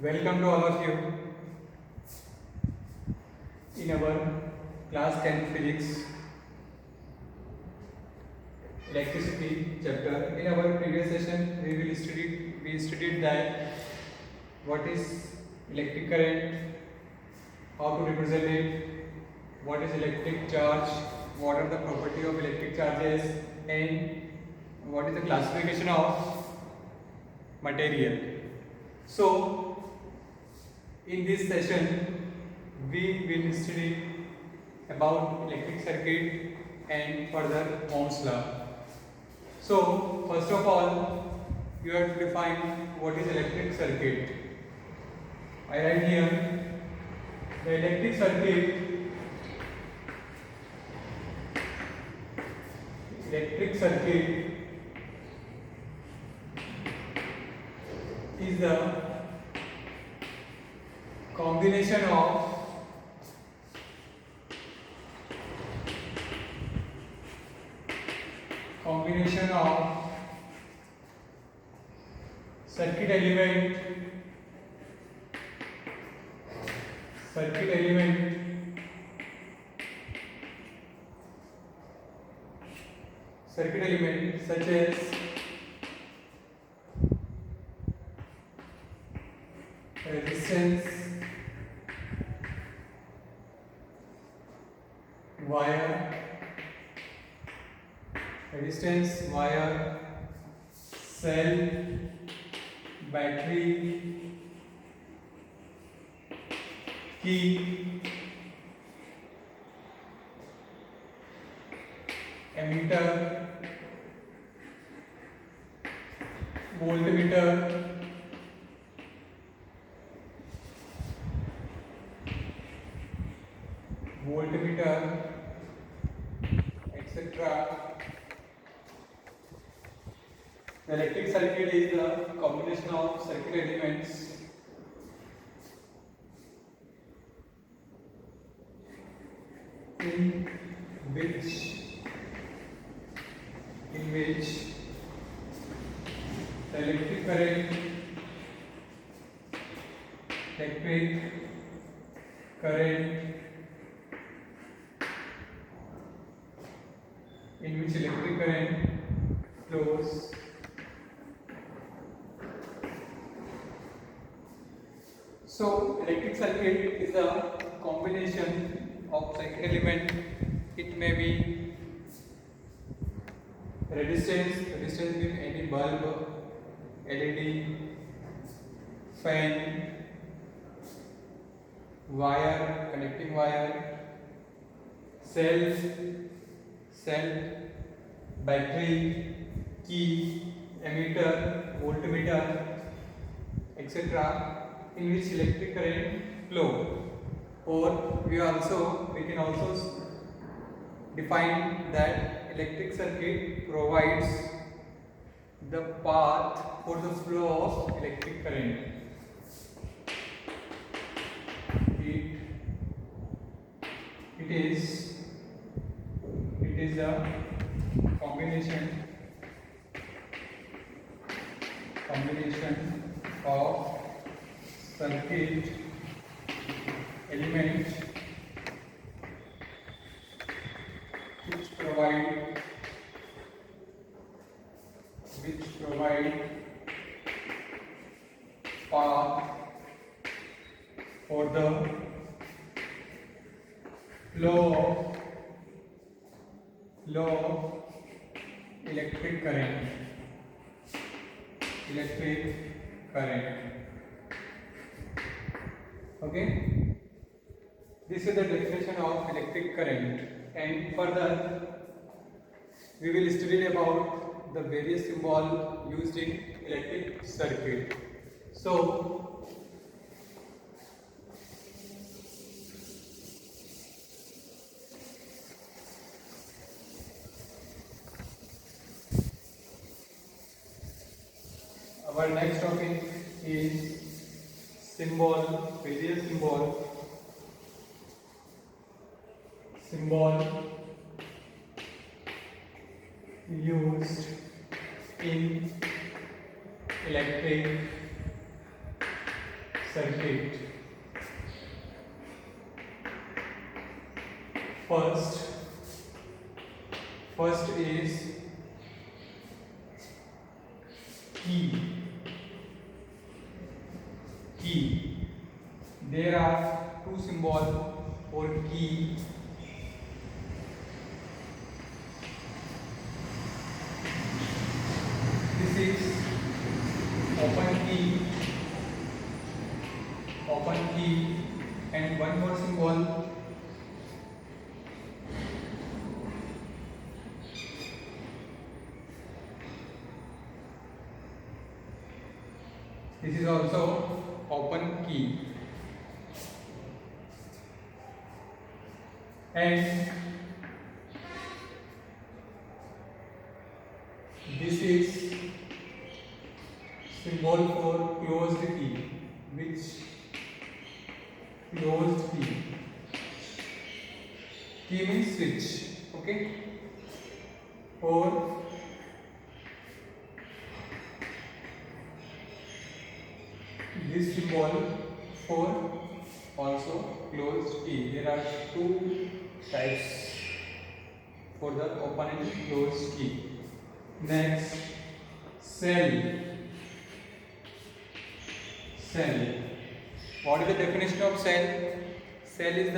Welcome to all of you in our class 10 physics electricity chapter. In our previous session, we studied that what is electric current, how to represent it, what is electric charge, what are the property of electric charges, and what is the classification of material. So in this session, we will study about electric circuit and further Ohm's law. So, first of all, you have to define what is electric circuit. I write here the electric circuit is the combination of circuit element such as resistance, wire, cell, battery, key, ammeter, voltmeter, etc. The electric circuit is the combination of circuit elements in which the electric current flows So, electric circuit is a combination of circuit element. It may be resistance means any bulb, LED, fan, wire, connecting wire, cell, battery, key, ammeter, voltmeter, etc. in which electric current flow. Or we can also define that electric circuit provides the path for the flow of electric current. It is a combination of circuit element which provide path for the flow of electric current. Okay, this is the definition of electric current, and further we will study about the various symbols used in electric circuit. So our next topic is various symbol used in electric circuit. First is key. There are two symbols for key. This is open key, and one more symbol. This is also open key, and this is symbol for closed key, which closed key. Key means switch. Okay. Or this symbol for also closed key. There are two types for the open and closed key. Next, cell. What is the definition of cell? Cell is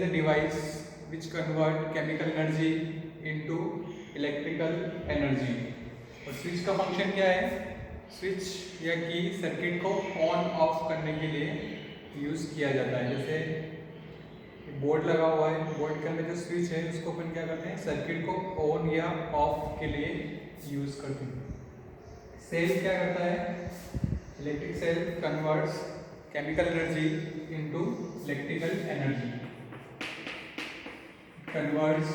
a device which convert chemical energy into electrical energy. और switch का function क्या है? Switch या की circuit को on off करने के लिए यूज किया जाता है. जैसे बोर्ड लगा हुआ है, बोर्ड के अंदर जो स्विच है उसको अपन क्या करते हैं? सर्किट को ऑन या ऑफ के लिए यूज करते हैं. सेल क्या करता है? Electric cell converts chemical energy into electrical energy. Converts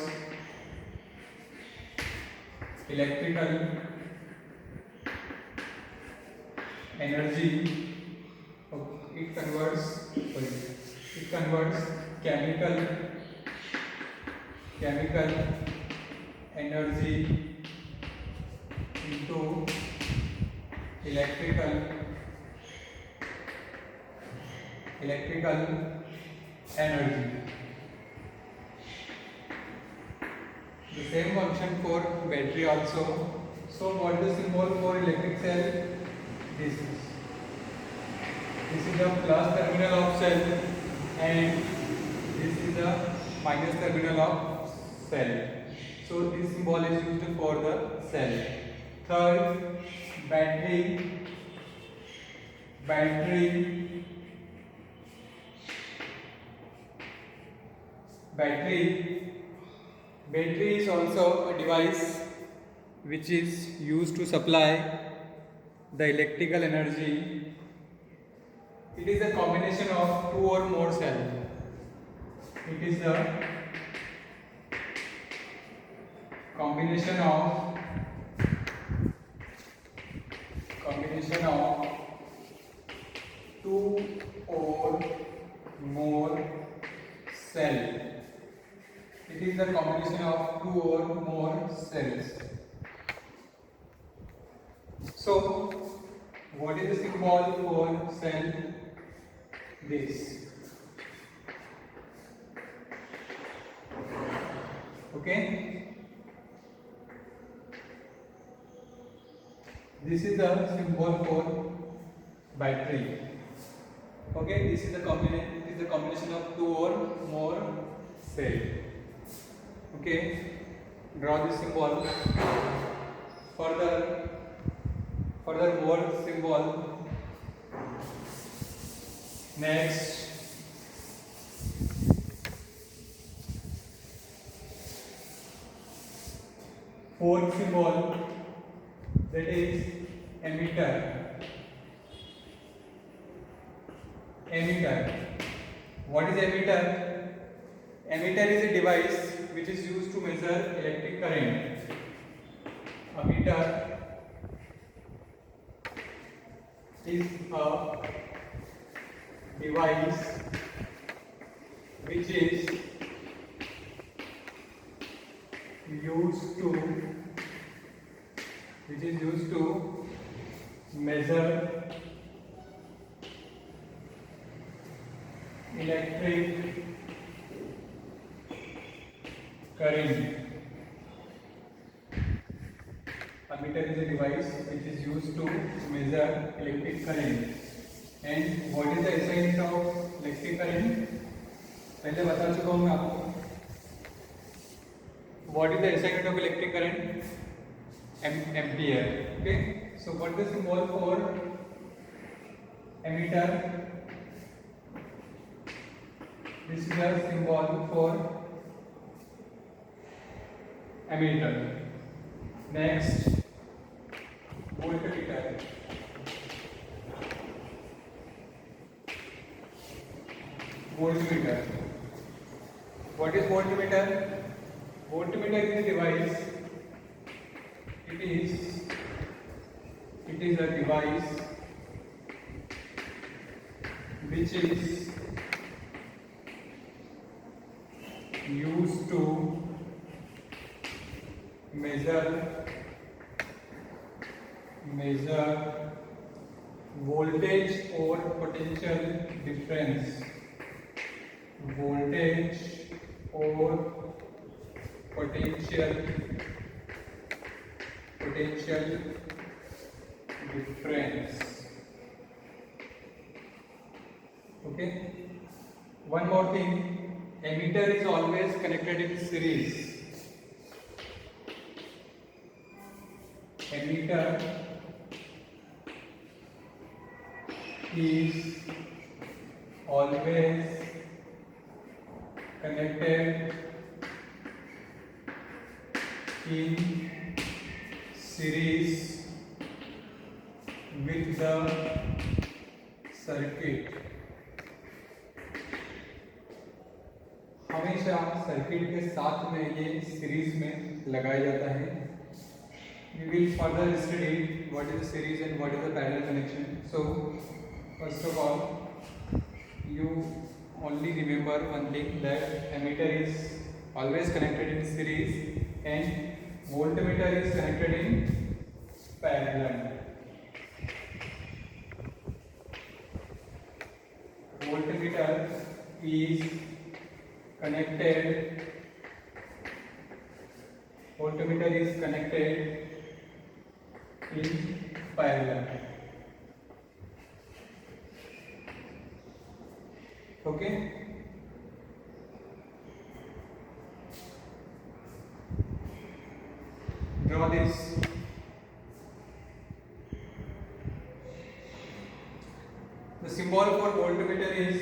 electrical energy. It converts chemical energy into electrical energy. The same function for battery also. So what is the symbol for electric cell? This is the plus terminal of cell, and this is the minus terminal of cell. So this symbol is used for the cell. Third, battery. Battery is also a device which is used to supply the electrical energy. It is a combination of two or more cells. It is the combination of two or more cells. It is the combination of two or more cells. So, what is the symbol for cell? This. Okay. This is the symbol for battery. Okay. This is the combination of two or more cells. Okay. Draw this symbol. Furthermore symbol. Next, fourth symbol, that is emitter. What is emitter? Emitter is a device which is used to measure electric current. Emitter is a device which is used to measure electric current. Ammeter is a device which is used to measure electric current. And what is the SI unit of electric current? पहले बता चुका हूँ मैं आपको. What is the SI unit of electric current? Ampere. Okay. So what is the symbol for ammeter? This is the symbol for ammeter. Next, voltmeter. Voltmeter. What is voltmeter? Voltmeter is a device. It is a device which is used to measure voltage or potential difference. Voltage or potential difference. Okay. One more thing. Ammeter is always connected in series. Ammeter is always connected in series with the circuit. हमेशा circuit के साथ में ये series में लगाया जाता है. We will further study what is the series and what is the parallel connection. So first of all, you only remember one thing, that ammeter is always connected in series and voltmeter is connected in parallel. Voltmeter is connected in parallel. Okay. Draw this. The symbol for voltmeter is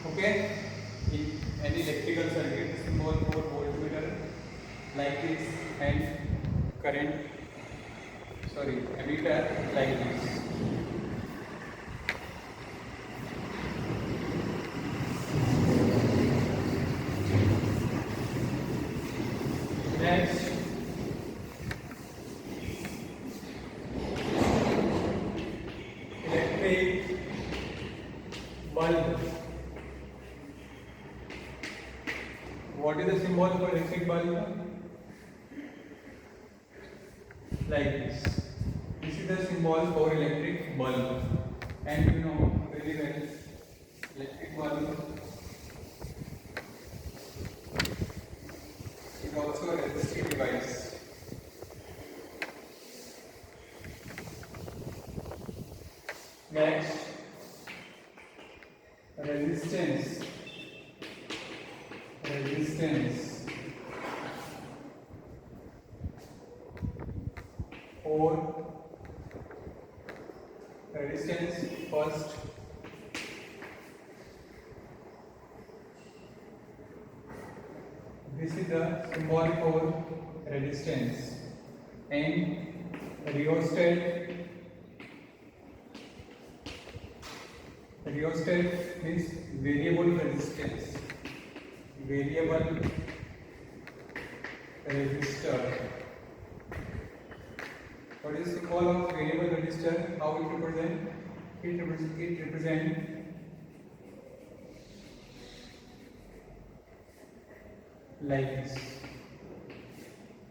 okay. In any electrical circuit, the symbol for voltmeter like this, and ammeter like this. Next, electric bulb. What is the symbol for electric bulb? Like this. This is the symbol for electric bulb. And you know very well, electric bulb is also a resistive device. Next, resistance. Or resistance first. This is the symbol for resistance. And rheostat. Rheostat means variable resistance. Variable resistor. What is the symbol of variable resistor? How it represent? It represent like this.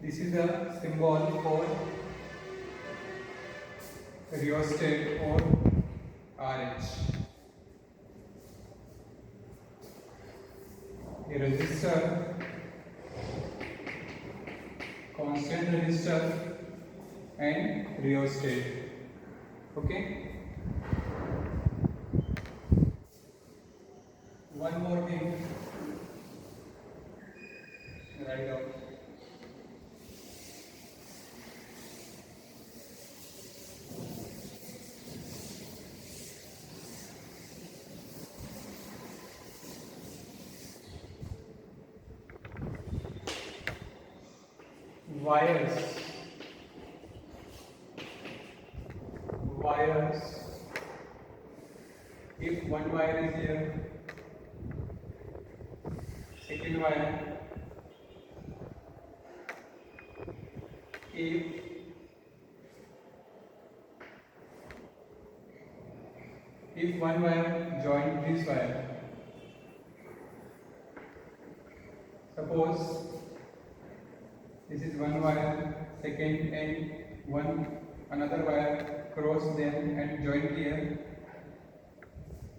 This is a symbol for rheostat or RH. A resistor, constant resistor and rheostat. Okay. One more thing. Write down. Wires. Wires. If one wire is here, second wire. If one wire join this wire, suppose this is one wire, second and one another wire cross them and join here,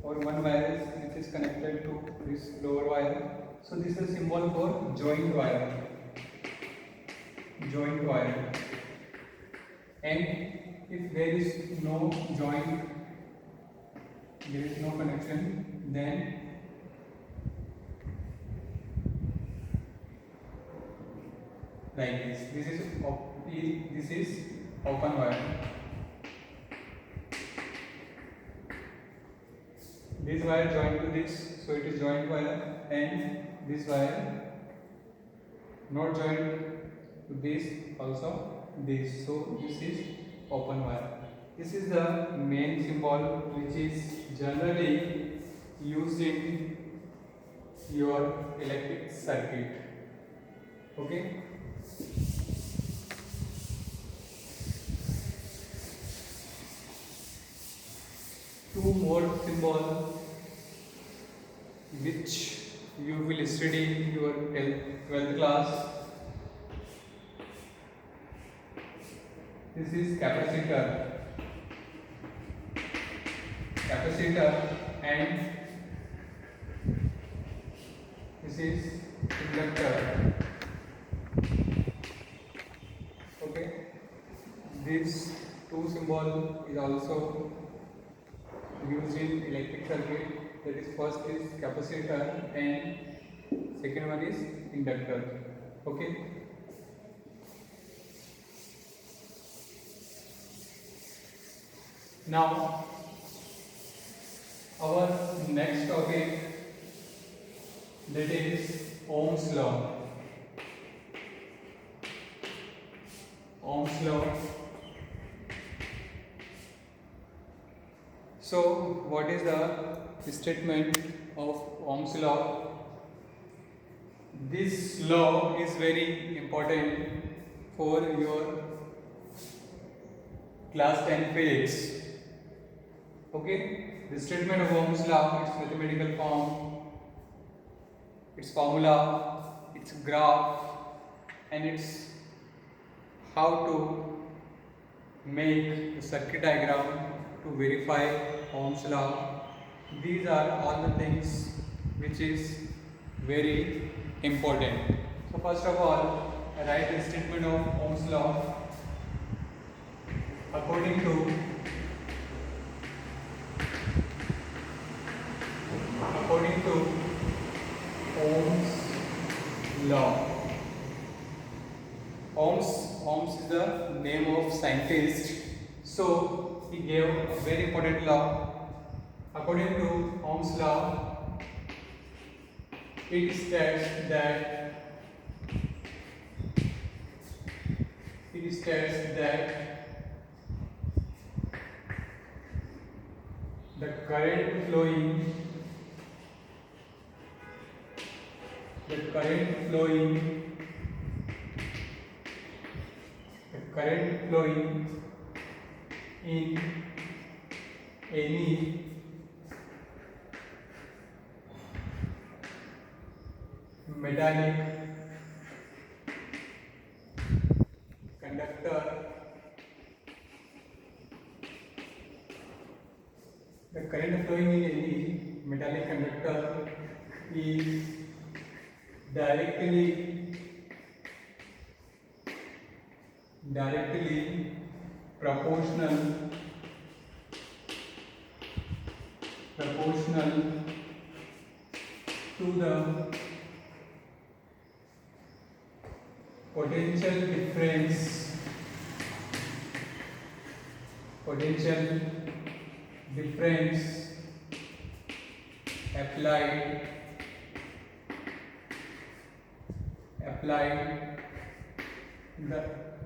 or one wire which is connected to this lower wire. So this is a symbol for joined wire. Joined wire. And if there is no joint, there is no connection, then like this. This is open wire. This wire joined to this, so it is joined wire, and this wire not joined to this, also this. So this is open wire. This is the main symbol which is generally used in your electric circuit. Okay. Two more symbols which you will study in your 12th class. This is capacitor. And this is inductor. Okay. This two symbol is also used in electric circuit. That is, first is capacitor and second one is inductor. Okay. Now our next topic, that is Ohm's law. Ohm's law. So what is the statement of Ohm's law? This law is very important for your class 10 physics. Okay. The statement of Ohm's law, its mathematical form, its formula, its graph, and its how to make the circuit diagram to verify Ohm's law. These are all the things which is very important. So first of all, write the statement of Ohm's law. According to Ohm's law. Ohm's is the name of scientist. So he gave a very important law. According to Ohm's law, it states that the current flowing in any metallic current flowing in any metallic conductor is directly proportional to the potential difference applied the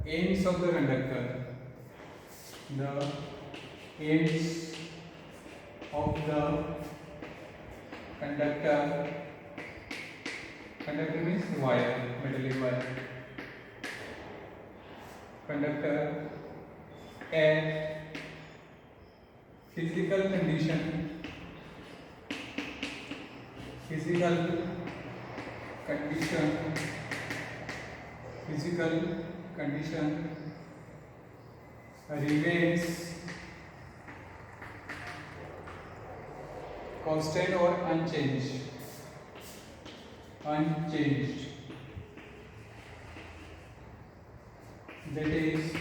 ends of the conductor, the ends of the conductor means wire, metallic wire, conductor at physical condition remains constant or unchanged. That is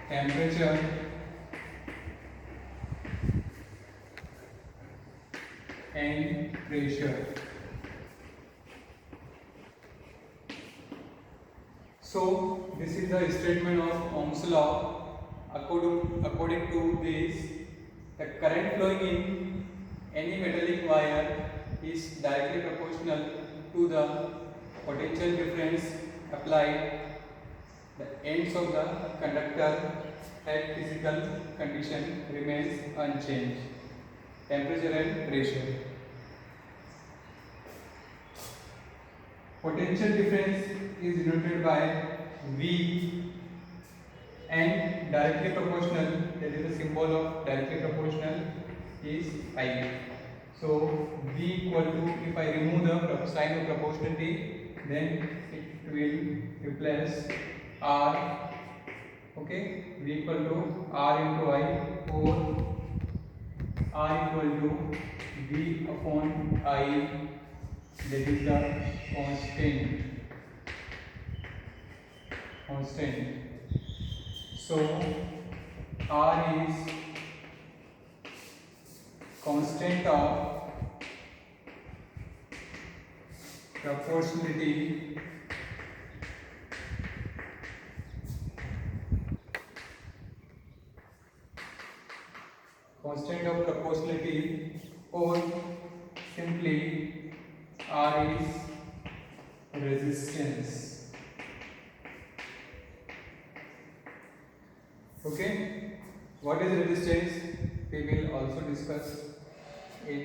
temperature and pressure. So this is the statement of Ohm's law. According to this, the current flowing in any metallic wire is directly proportional to the potential difference applied the ends of the conductor at physical condition remains unchanged, temperature and pressure. Potential difference is denoted by V and directly proportional, that is the symbol of directly proportional, is I. So V equal to, if I remove the sign of proportionality, then it will replace R. Okay, V equal to R into I, or R equal to V upon I, that is the constant. So R is constant of proportionality or simply R is resistance. Okay, what is resistance we will also discuss in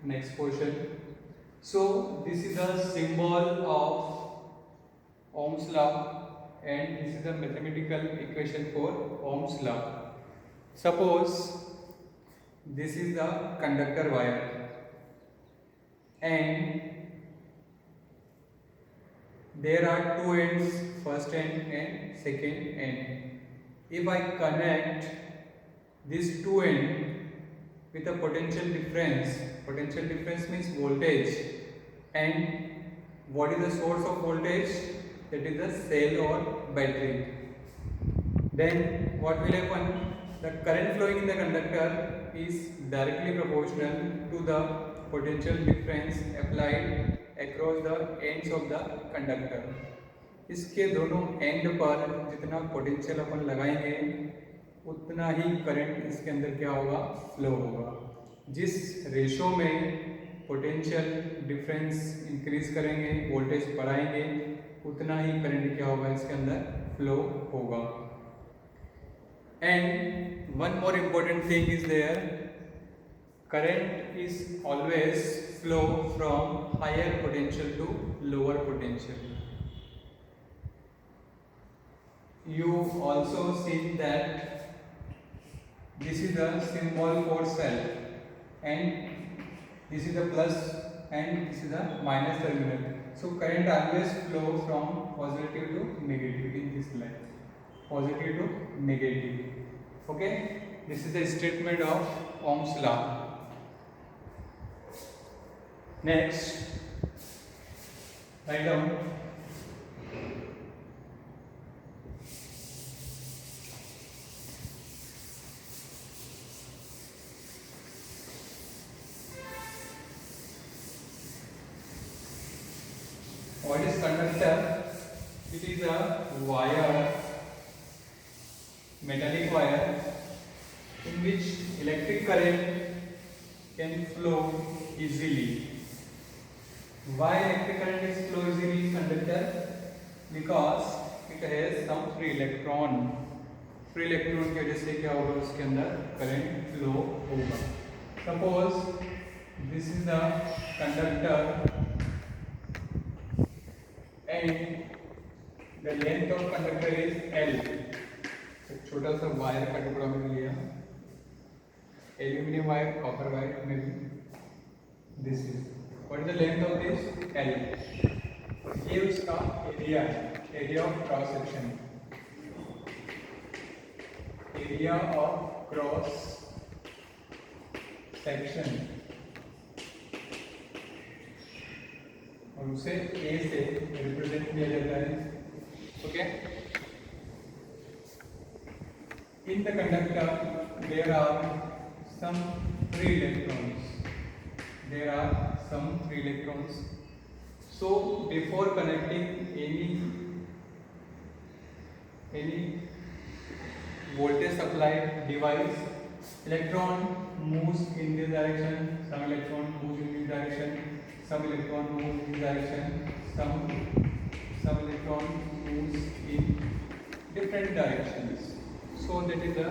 next portion. So this is the symbol of Ohm's law and this is the mathematical equation for Ohm's law. Suppose this is the conductor wire and there are two ends, first end and second end. If I connect these two ends with a potential difference means voltage, and what is the source of voltage? That is the cell or battery. Then what will happen? The current flowing in the conductor is directly proportional to the potential difference applied across the ends of the conductor. इसके दोनों and पर जितना potential अपन लगाएंगे उतना ही current इसके अंदर क्या होगा, फ्लो होगा. जिस रेशो में पोटेंशियल डिफरेंस इंक्रीज करेंगे, वोल्टेज बढ़ाएंगे, उतना ही करंट क्या होगा, इसके अंदर फ्लो होगा. And one more important thing is there, current is always flow from higher potential to lower potential. You also see that this is the symbol for cell and this is the plus and this is the minus terminal. So current always flow from positive to negative in this line, positive to negative. Okay, this is the statement of Ohm's law. Next, write down what is conductor. It is a wire, metallic wire, in which electric current can flow easily. Why electric current is flow easily in conductor? Because it has some free electron. Free electron की वजह से क्या होगा, उसके अंदर current flow होगा. Suppose this is the conductor and the length of conductor is L. एक छोटा सा वायर का टुकड़ा मैंने लिया, एल्यूमिनियम वायर, कॉपर वायर में भी. This is what is the length of this L. ये उसका एरिया है, area of cross section, area of cross section, और उसे A से रिप्रेजेंट किया जाता है. Okay. In the conductor there are some free electrons. There are some free electrons. So before connecting any voltage supply device, electron moves in this direction, some electron moves in this direction, some electron moves in this direction, some electron moves in different directions. So that is a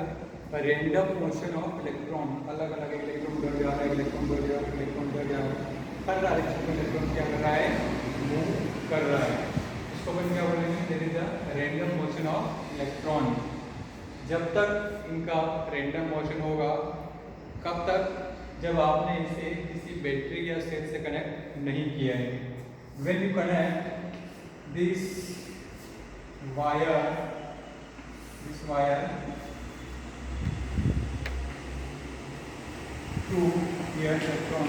random motion of electron. अलग अलग electron उधर जा रहा है, electron उधर जा रहा है, इलेक्ट्रॉन उधर जा रहा है, हर डायरेक्शन में इलेक्ट्रॉन क्या कर रहा है, मूव कर रहा है. इसको अपन क्या बोलेंगे, there is a random motion of electron. जब तक इनका रैंडम मोशन होगा, कब तक, जब आपने इसे किसी बैटरी या सेल से कनेक्ट नहीं किया है. When you connect this wire to here electron,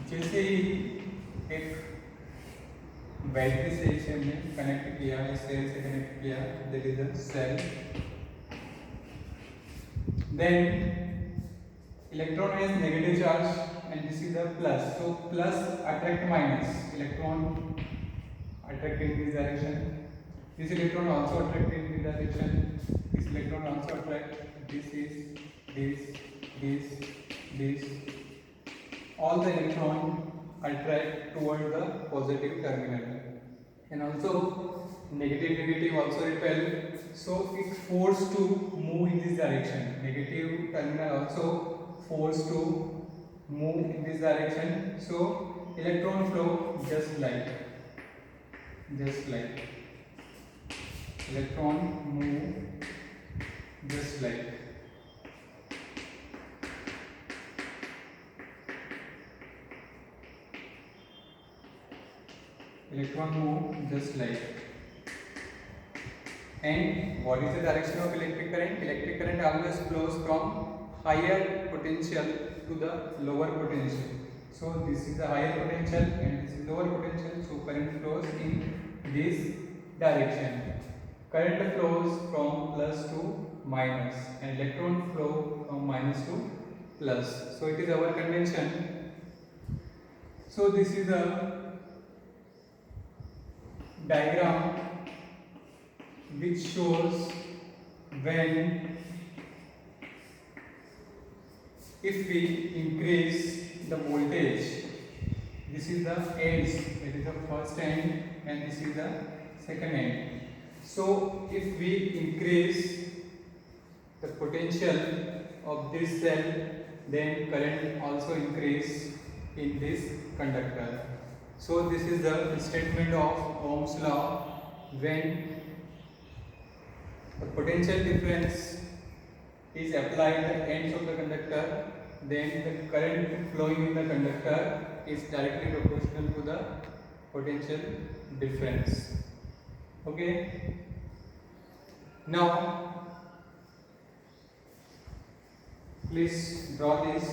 जैसे ही एक बैटरी से इसे हमने कनेक्ट किया, इस सेल से कनेक्ट किया, that is the cell. Then electron has negative charge and this is the plus. So plus attract minus, electron attract in this direction, this electron also attract in this direction, this electron also attract. This is this. All the electron attract toward the positive terminal, and also negative also repel. So it forced to move in this direction. Negative terminal also forced to move in this direction. So electron flow just like electron move just like. Electron move just like. And what is the direction of electric current? Electric current always flows from higher potential to the lower potential. So this is the higher potential and this is lower potential. So current flows in this direction. Current flows from plus to minus and electron flow from minus to plus. So it is our convention. So this is a diagram which shows when if we increase the voltage, this is the ends, that is the first end and this is the second end. So if we increase the potential of this cell, then current also increase in this conductor. So this is the statement of Ohm's law. When the potential difference is applied at the ends of the conductor, then the current flowing in the conductor is directly proportional to the potential difference. Okay. Now please draw this.